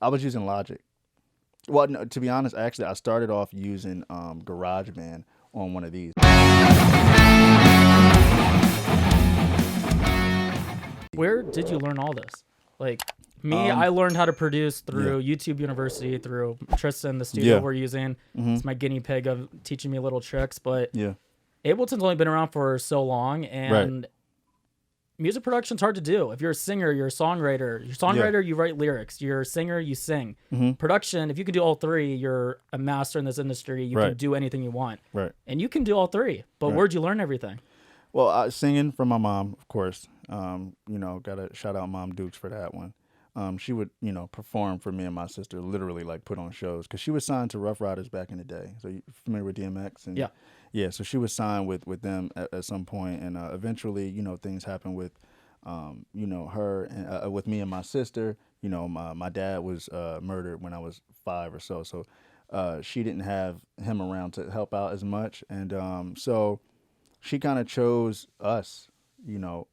I was using Logic. Well, no, to be honest, actually, I started off using GarageBand on one of these. Where did you learn all this? Like me, I learned how to produce through YouTube University, through Tristan, the studio we're using. It's my guinea pig of teaching me little tricks. But Ableton's only been around for so long, and music production's hard to do. If you're a singer, you're a songwriter. You're a songwriter, you write lyrics. You're a singer, you sing. Production, if you can do all three, you're a master in this industry. You can do anything you want. And you can do all three. But where'd you learn everything? Well, singing from my mom, of course. You know, gotta shout out Mom Dukes for that one. She would, you know, perform for me and my sister, literally like put on shows, because she was signed to Rough Riders back in the day. So you familiar with DMX? And yeah. So she was signed with them at some point, and eventually, you know, things happened with, you know, her and with me and my sister. You know, my dad was murdered when I was 5 or so, so she didn't have him around to help out as much, and so she kind of chose us, you know,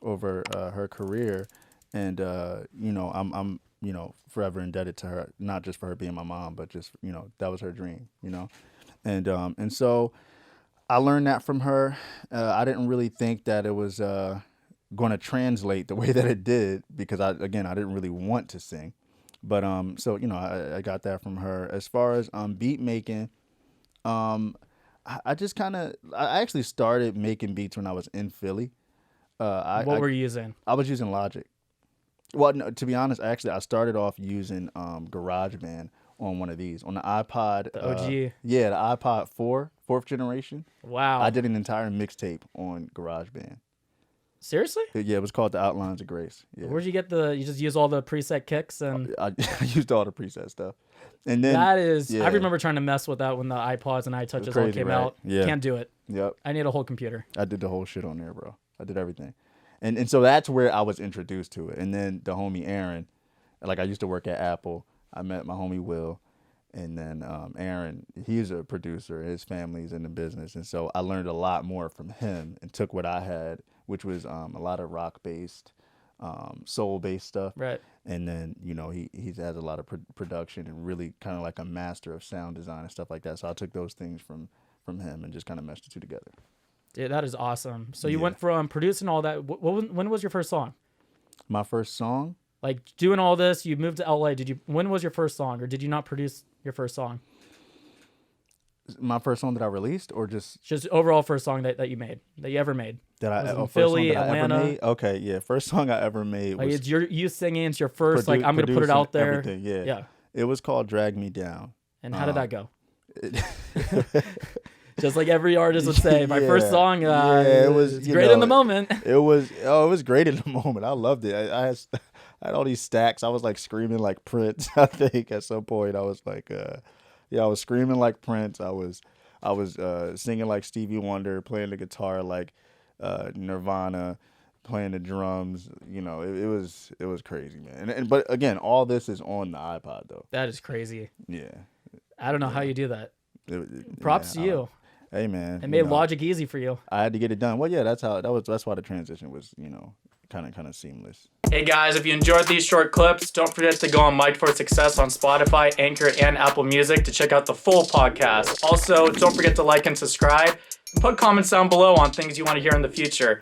over her career. And, you know, I'm, you know, forever indebted to her, not just for her being my mom, but just, you know, that was her dream, you know? And so I learned that from her. I didn't really think that it was going to translate the way that it did, because I didn't really want to sing. But, so, you know, I got that from her. As far as beat making, I just I actually started making beats when I was in Philly. What were you using? I was using Logic. Well, no, to be honest, actually, I started off using GarageBand on one of these, on the iPod. The OG? Yeah, the iPod 4, 4th generation. Wow. I did an entire mixtape on GarageBand. Seriously? Yeah, it was called The Outlines of Grace. Yeah. Where'd you get you just use all the preset kicks? And I used all the preset stuff. And then that is, I remember trying to mess with that when the iPods and iTouches all came out. Yeah. Can't do it. Yep. I need a whole computer. I did the whole shit on there, bro. I did everything. And so that's where I was introduced to it. And then the homie Aaron, like I used to work at Apple. I met my homie Will. And then Aaron, he's a producer. His family's in the business. And so I learned a lot more from him and took what I had, which was a lot of rock-based, soul-based stuff. Right. And then, you know, he has a lot of production and really kind of like a master of sound design and stuff like that. So I took those things from him and just kind of meshed the two together. Yeah, that is awesome. So you went from producing all that. When was your first song? My first song? Like doing all this, you moved to LA. When was your first song, or did you not produce your first song? My first song that I released, or just overall first song that you made, that you ever made? Philly, Atlanta. Okay, yeah, first song I ever made was. Like it's you singing. It's your first. Like I'm gonna put it out there. Everything, yeah. Yeah. It was called "Drag Me Down." And how did that go? Just like every artist would say, my first song, it was great in the moment. It was great in the moment. I loved it. I had all these stacks. I was like screaming like Prince. I think at some point I was like, I was screaming like Prince. I was singing like Stevie Wonder, playing the guitar like Nirvana, playing the drums. You know, it was crazy, man. But again, all this is on the iPod though. That is crazy. Yeah. I don't know how you do that. Props to you. Hey man, it made Logic easy for you. I had to get it done. Well, yeah, that's why the transition was, you know, kind of seamless. Hey guys, if you enjoyed these short clips, don't forget to go on Mic for Success on Spotify, Anchor, and Apple Music to check out the full podcast. Also, don't forget to like and subscribe, and put comments down below on things you want to hear in the future.